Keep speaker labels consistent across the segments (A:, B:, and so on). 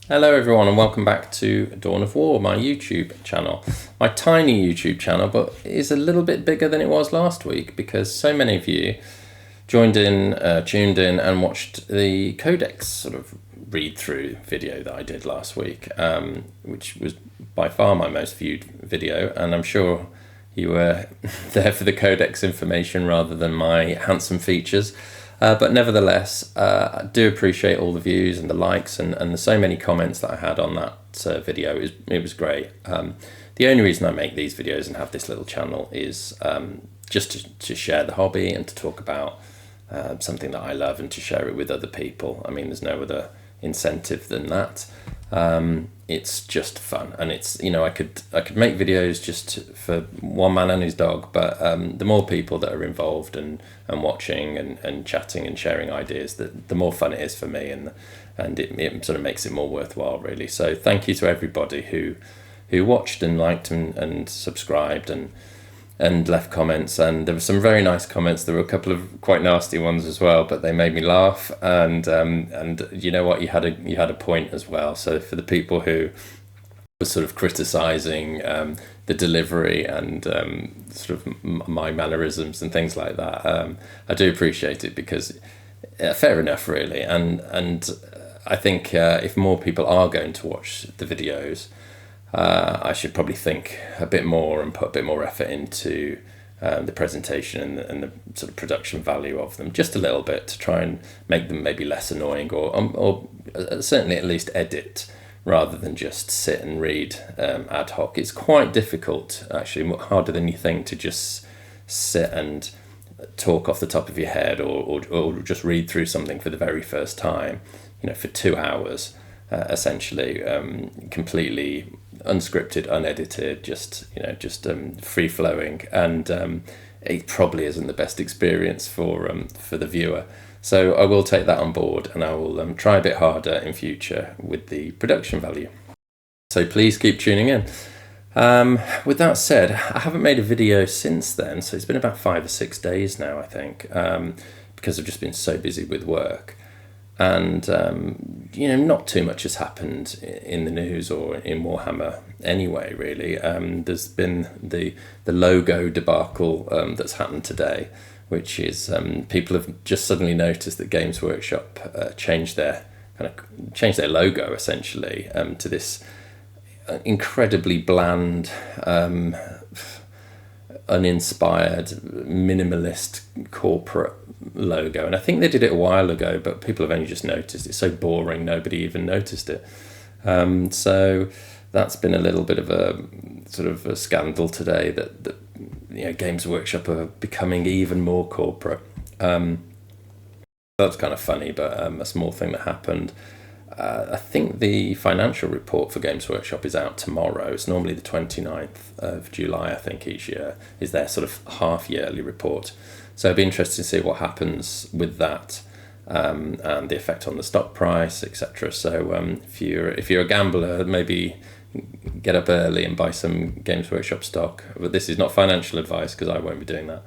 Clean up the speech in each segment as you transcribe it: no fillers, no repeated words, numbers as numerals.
A: Hello everyone and welcome back to Dawn of War, my YouTube channel. My tiny YouTube channel, but is a little bit bigger than it was last week because so many of you joined in, tuned in and watched the Codex sort of read through video that I did last week, which was by far my most viewed video, and I'm sure you were there for the Codex information rather than my handsome features. But nevertheless, I do appreciate all the views and the likes and the so many comments that I had on that video. It was great. The only reason I make these videos and have this little channel is just to share the hobby and to talk about something that I love and to share it with other people. I mean, there's no other incentive than that. It's just fun, and it's, you know, I could make videos just for one man and his dog, but the more people that are involved and watching and chatting and sharing ideas, the more fun it is for me, and it sort of makes it more worthwhile, really. So thank you to everybody who watched and liked and subscribed and left comments, and there were some very nice comments. There were a couple of quite nasty ones as well, but they made me laugh, and you know what, you had a point as well. So for the people who were sort of criticizing the delivery and sort of my mannerisms and things like that, I do appreciate it, because fair enough, really. And I think if more people are going to watch the videos, I should probably think a bit more and put a bit more effort into the presentation and the sort of production value of them, just a little bit, to try and make them maybe less annoying, or certainly at least edit rather than just sit and read ad hoc. It's quite difficult, actually, harder than you think, to just sit and talk off the top of your head or just read through something for the very first time, you know, for 2 hours. Essentially, completely unscripted, unedited, just free flowing, and it probably isn't the best experience for the viewer. So I will take that on board, and I will try a bit harder in future with the production value. So please keep tuning in. With that said, I haven't made a video since then, so it's been about 5 or 6 days now, I think, because I've just been so busy with work. And not too much has happened in the news or in Warhammer anyway, really. There's been the logo debacle that's happened today, which is people have just suddenly noticed that Games Workshop changed their logo, essentially, to this incredibly bland, uninspired, minimalist corporate logo. And I think they did it a while ago, but people have only just noticed. It's so boring, nobody even noticed it. So that's been a little bit of a sort of a scandal today, that Games Workshop are becoming even more corporate. That's kind of funny, but a small thing that happened. I think the financial report for Games Workshop is out tomorrow. It's normally the 29th of July, I think, each year is their sort of half-yearly report. So it'd be interesting to see what happens with that, and the effect on the stock price, etc. So if you're a gambler, maybe get up early and buy some Games Workshop stock. But this is not financial advice, because I won't be doing that.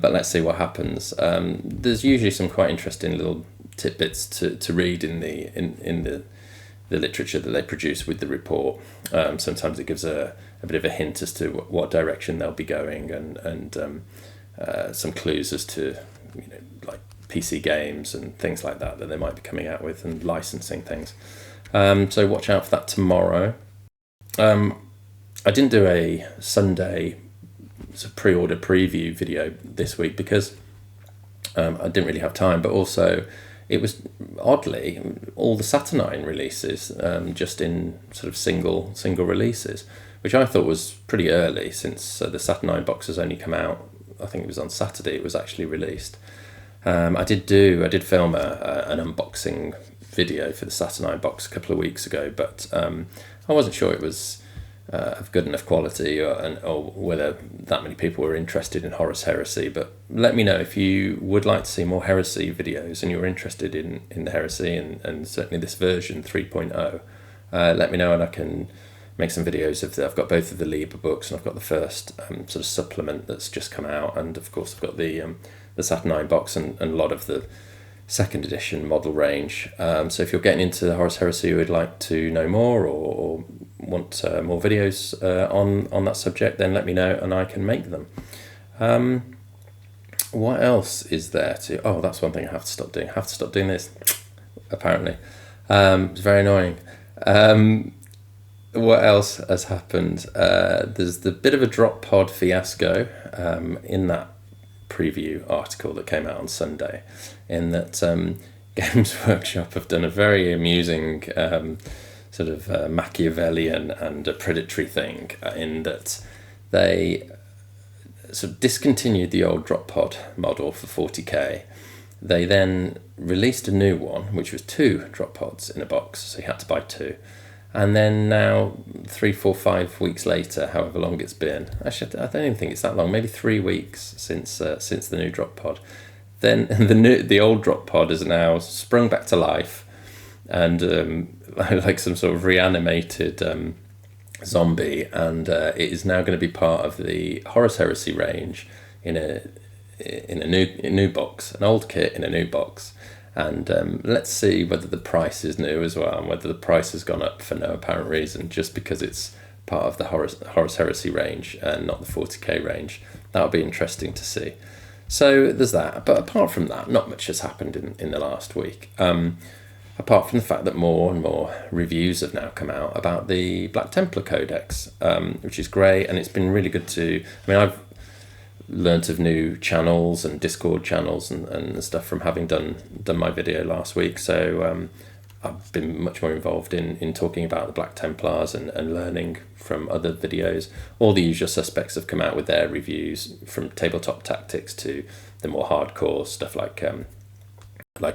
A: But let's see what happens. There's usually some quite interesting little tidbits to read in the literature that they produce with the report. Sometimes it gives a bit of a hint as to what direction they'll be going, and some clues as to like PC games and things like that they might be coming out with, and licensing things. So watch out for that tomorrow. I didn't do a Sunday pre-order preview video this week because I didn't really have time, but also it was oddly all the Saturnine releases, just in sort of single releases, which I thought was pretty early, since the Saturnine box has only come out, I think it was on Saturday it was actually released. I did film an unboxing video for the Saturnine box a couple of weeks ago, but I wasn't sure it was of good enough quality, or whether that many people were interested in Horus Heresy. But let me know if you would like to see more Heresy videos and you're interested in the Heresy and certainly this version 3.0. Let me know, and I can make some videos of I've got both of the Liber books, and I've got the first sort of supplement that's just come out, and of course I've got the Saturnine box and a lot of the second edition model range. So if you're getting into the Horus Heresy, you would like to know more or want more videos on that subject, then let me know and I can make them. What else is there to... Oh, that's one thing I have to stop doing. I have to stop doing this, apparently. It's very annoying. What else has happened? There's the bit of a drop pod fiasco in that preview article that came out on Sunday, in that Games Workshop have done a very amusing sort of Machiavellian and a predatory thing, in that they sort of discontinued the old drop pod model for 40k. They then released a new one, which was 2 drop pods in a box, so you had to buy 2. And then now, 3, 4, 5 weeks later, however long it's been, actually I don't even think it's that long, maybe 3 weeks since the new drop pod. Then the old drop pod is now sprung back to life, and like some sort of reanimated zombie, and it is now going to be part of the Horus Heresy range in a new box, an old kit in a new box. And let's see whether the price is new as well, and whether the price has gone up for no apparent reason, just because it's part of the Horus Heresy range and not the 40k range. That'll be interesting to see. So there's that. But apart from that, not much has happened in the last week. Apart from the fact that more and more reviews have now come out about the Black Templar Codex, which is great, and it's been really good to... I mean, I've learnt of new channels and Discord channels and stuff from having done my video last week, so I've been much more involved in talking about the Black Templars and learning from other videos. All the usual suspects have come out with their reviews, from tabletop tactics to the more hardcore stuff like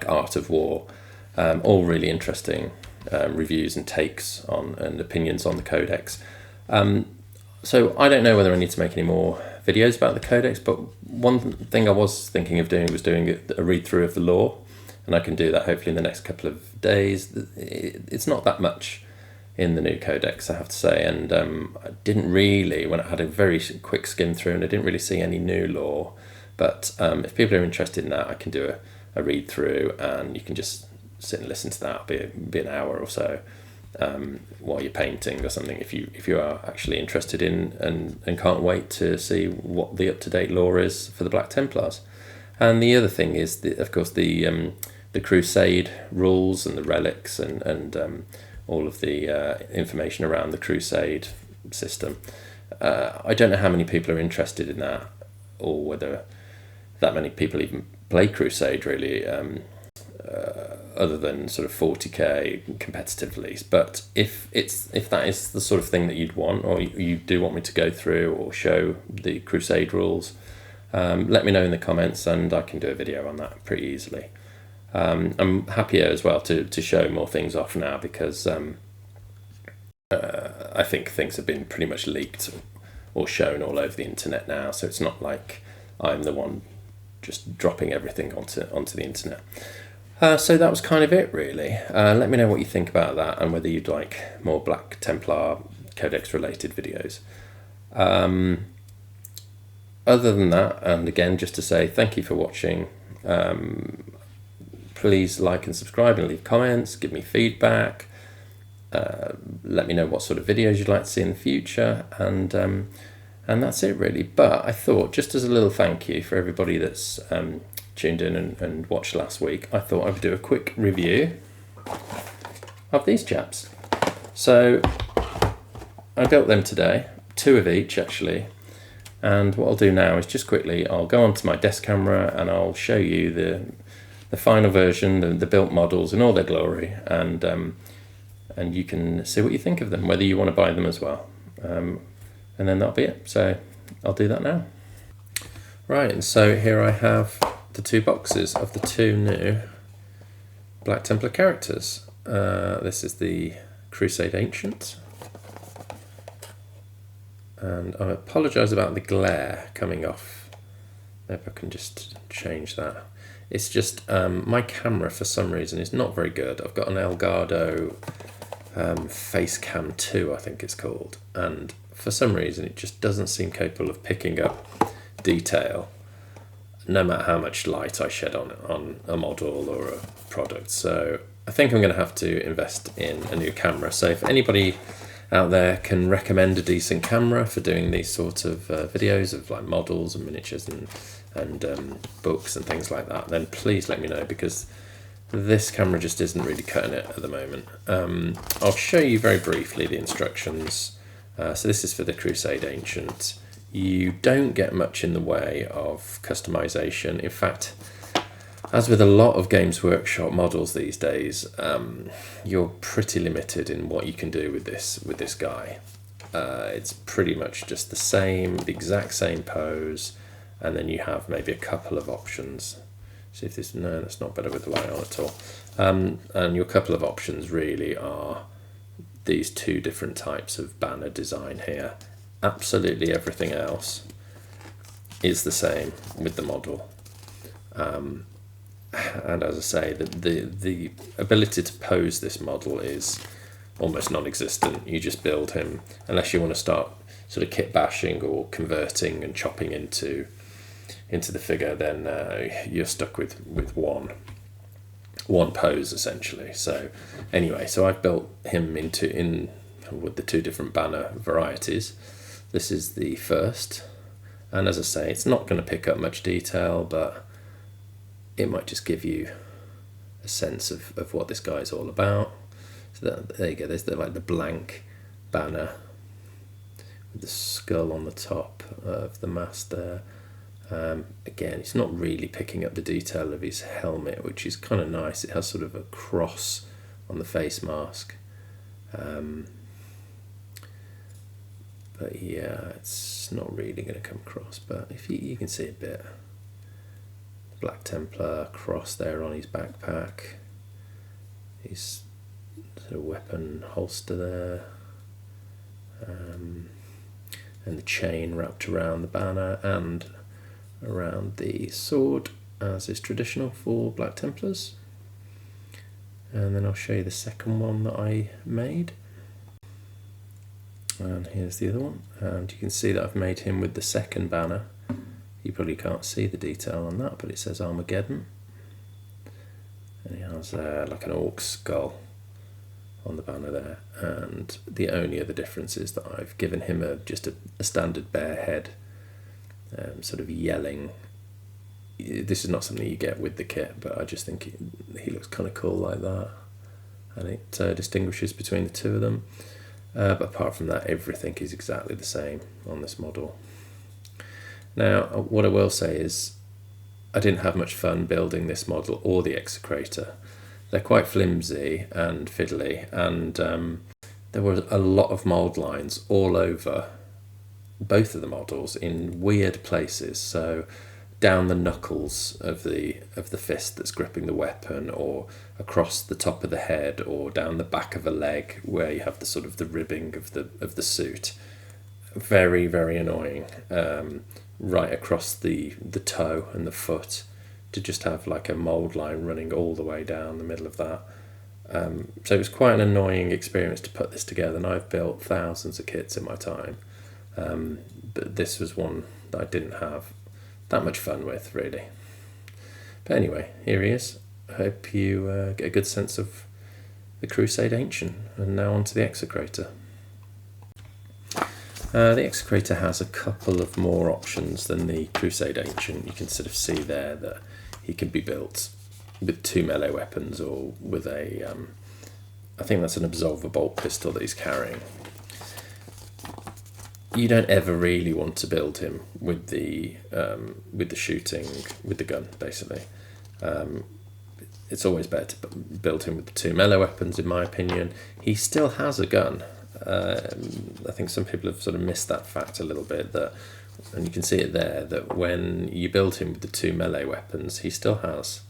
A: Art of War. All really interesting reviews and takes on and opinions on the Codex. So I don't know whether I need to make any more videos about the Codex, but one thing I was thinking of doing was doing a read-through of the lore, and I can do that hopefully in the next couple of days. It's not that much in the new Codex, I have to say, and I didn't really, when I had a very quick skim through, and I didn't really see any new lore. But if people are interested in that, I can do a read-through, and you can just sit and listen to that. It'll be an hour or so while you're painting or something, if you are actually interested in and can't wait to see what the up-to-date lore is for the Black Templars. And the other thing is, of course, the Crusade rules and the relics and all of the information around the Crusade system. I don't know how many people are interested in that, or whether that many people even play Crusade, really, other than sort of 40k competitively. But if that is the sort of thing that you'd want, or you do want me to go through or show the Crusade rules, let me know in the comments, and I can do a video on that pretty easily. I'm happier as well to show more things off now, because I think things have been pretty much leaked or shown all over the internet now, so it's not like I'm the one just dropping everything onto the internet. So that was kind of it, really. Let me know what you think about that, and whether you'd like more Black Templar Codex related videos. Other than that, and again, just to say thank you for watching. Please like and subscribe and leave comments, give me feedback, let me know what sort of videos you'd like to see in the future, and that's it, really. But I thought, just as a little thank you for everybody that's tuned in and watched last week, I thought I would do a quick review of these chaps. So I built them today, 2 of each actually, and what I'll do now is just quickly, I'll go onto my desk camera and I'll show you the final version, the built models in all their glory, and you can see what you think of them, whether you want to buy them as well, and then that'll be it. So I'll do that now. Right, and so here I have the 2 boxes of the 2 new Black Templar characters. This is the Crusade Ancient, and I apologise about the glare coming off. Maybe I can just change that. It's just my camera for some reason is not very good. I've got an Elgato Facecam 2, I think it's called, and for some reason it just doesn't seem capable of picking up detail. no matter how much light I shed on a model or a product. So I think I'm going to have to invest in a new camera. So if anybody out there can recommend a decent camera for doing these sort of videos of like models and miniatures and books and things like that, then please let me know, because this camera just isn't really cutting it at the moment. I'll show you very briefly the instructions. So this is for the Crusade Ancient. You don't get much in the way of customization. In fact, as with a lot of Games Workshop models these days, you're pretty limited in what you can do with this guy. It's pretty much just the exact same pose, and then you have maybe a couple of options. See if this, no, that's not better with the light on at all. And your couple of options really are these two different types of banner design here. Absolutely everything else is the same with the model. And as I say, the ability to pose this model is almost non-existent. You just build him, unless you want to start sort of kit bashing or converting and chopping into the figure, then you're stuck with one pose essentially. So anyway, so I've built him with the two different banner varieties. This is the first, and as I say, it's not going to pick up much detail, but it might just give you a sense of what this guy's all about. So there you go, there's the blank banner with the skull on the top of the mast there. Again, it's not really picking up the detail of his helmet, which is kind of nice. It has sort of a cross on the face mask. But yeah, it's not really going to come across, but if you can see a bit. Black Templar cross there on his backpack. His sort of weapon holster there. And the chain wrapped around the banner and around the sword, as is traditional for Black Templars. And then I'll show you the second one that I made. And here's the other one, and you can see that I've made him with the second banner. You probably can't see the detail on that, but it says Armageddon, and he has like an orc skull on the banner there. And the only other difference is that I've given him just a standard bear head, sort of yelling. This is not something you get with the kit, but I just think he looks kind of cool like that, and it distinguishes between the two of them. But apart from that, everything is exactly the same on this model. Now, what I will say is I didn't have much fun building this model or the Execrator. They're quite flimsy and fiddly, and there were a lot of mould lines all over both of the models in weird places. So down the knuckles of the fist that's gripping the weapon, or across the top of the head, or down the back of a leg where you have the sort of the ribbing of the suit. Very, very annoying. Right across the toe and the foot, to just have like a mould line running all the way down the middle of that. So it was quite an annoying experience to put this together, and I've built thousands of kits in my time. But this was one that I didn't have that much fun with, really. But anyway, here he is. I hope you get a good sense of the Crusade Ancient. And now on to the Execrator. The Execrator has a couple of more options than the Crusade Ancient. You can sort of see there that he can be built with 2 melee weapons, or with a, I think that's an Absolver bolt pistol that he's carrying. You don't ever really want to build him with the shooting, with the gun, basically. It's always better to build him with the 2 melee weapons, in my opinion. He still has a gun. I think some people have sort of missed that fact a little bit, and you can see it there, that when you build him with the 2 melee weapons, he still has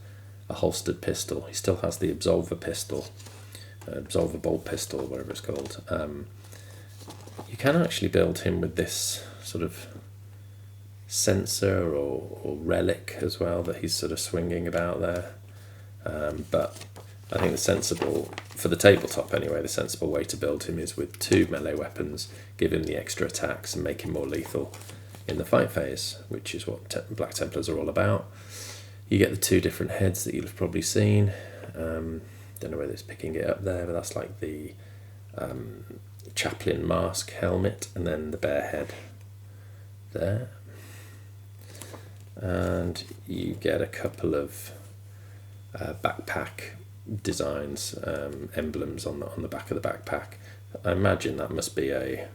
A: a holstered pistol. He still has the Absolver pistol, Absolver bolt pistol, whatever it's called. You can actually build him with this sort of censer or relic as well that he's sort of swinging about there. But I think for the tabletop anyway, the sensible way to build him is with 2 melee weapons, give him the extra attacks and make him more lethal. in the fight phase, which is what Black Templars are all about. You get the two different heads that you'll have probably seen. Don't know whether it's picking it up there, but that's like the chaplain mask helmet, and then the bear head there. And you get a couple of backpack designs, emblems on the back of the backpack. I imagine that must be an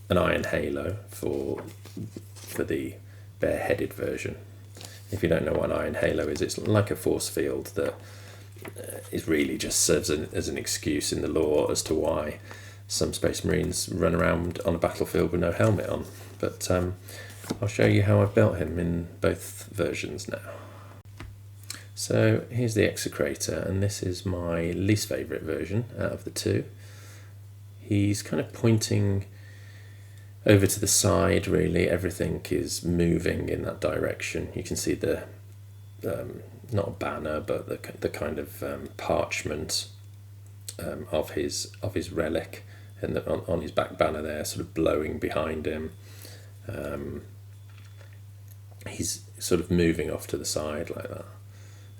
A: iron halo for the bare-headed version. If you don't know what an iron halo is, it's like a force field that is really just serves as an excuse in the lore as to why some Space Marines run around on a battlefield with no helmet on. But I'll show you how I've built him in both versions now. So here's the Execrator, and this is my least favourite version out of the two. He's kind of pointing over to the side, really. Everything is moving in that direction. You can see the, not a banner, but the kind of parchment of his relic, and on his back banner there, sort of blowing behind him. He's sort of moving off to the side like that,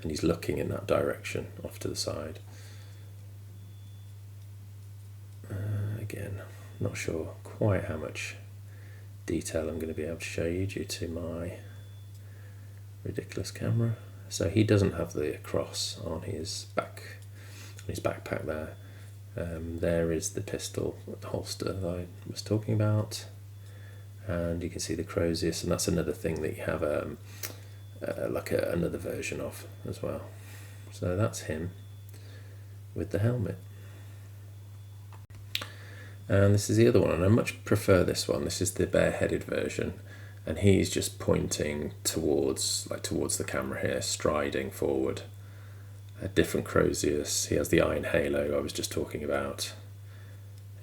A: and he's looking in that direction off to the side. Again, not sure quite how much detail I'm going to be able to show you due to my ridiculous camera. So he doesn't have the cross on his backpack there. There is the pistol holster that I was talking about, and you can see the Crozius, and that's another thing that you have another version of as well. So that's him with the helmet. And this is the other one, and I much prefer this one. This is the bare-headed version, and he's just pointing towards the camera here, striding forward. A different Crozius. He has the iron halo I was just talking about.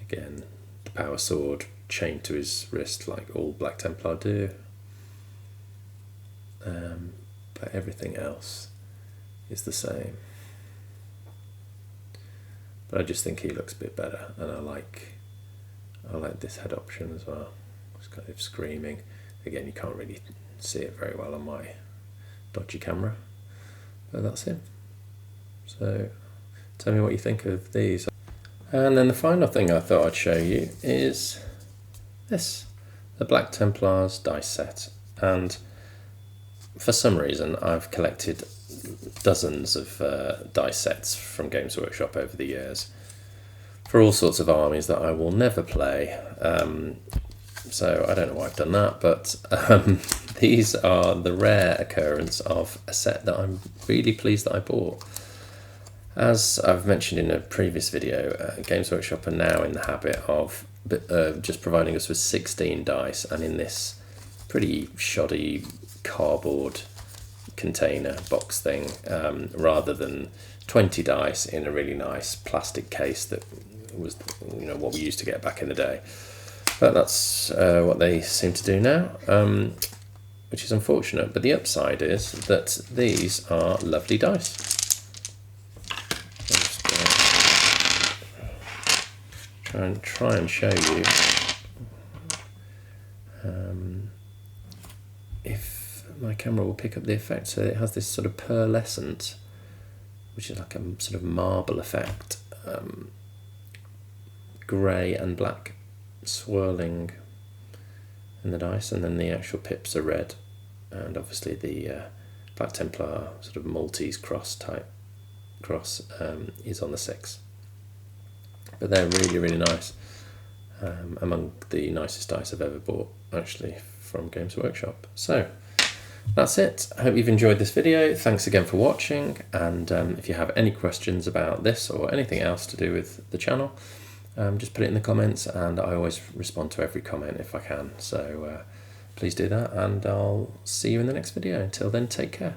A: Again, the power sword chained to his wrist like all Black Templar do. But everything else is the same. But I just think he looks a bit better, and I like this head option as well. It's kind of screaming. Again, you can't really see it very well on my dodgy camera, but that's him. So tell me what you think of these. And then the final thing I thought I'd show you is this, the Black Templars dice set. And for some reason I've collected dozens of dice sets from Games Workshop over the years for all sorts of armies that I will never play. So I don't know why I've done that, but these are the rare occurrence of a set that I'm really pleased that I bought. As I've mentioned in a previous video, Games Workshop are now in the habit of just providing us with 16 dice, and in this pretty shoddy cardboard container box thing, rather than 20 dice in a really nice plastic case that was, what we used to get back in the day. But that's what they seem to do now, which is unfortunate. But the upside is that these are lovely dice. I'll just try and show you if my camera will pick up the effect. So it has this sort of pearlescent, which is like a sort of marble effect, grey and black swirling in the dice, and then the actual pips are red, and obviously the Black Templar sort of Maltese cross is on the 6. But they're really, really nice. Among the nicest dice I've ever bought, actually, from Games Workshop. So that's it. I hope you've enjoyed this video. Thanks again for watching, and if you have any questions about this or anything else to do with the channel, just put it in the comments, and I always respond to every comment if I can. So please do that, and I'll see you in the next video. Until then, take care.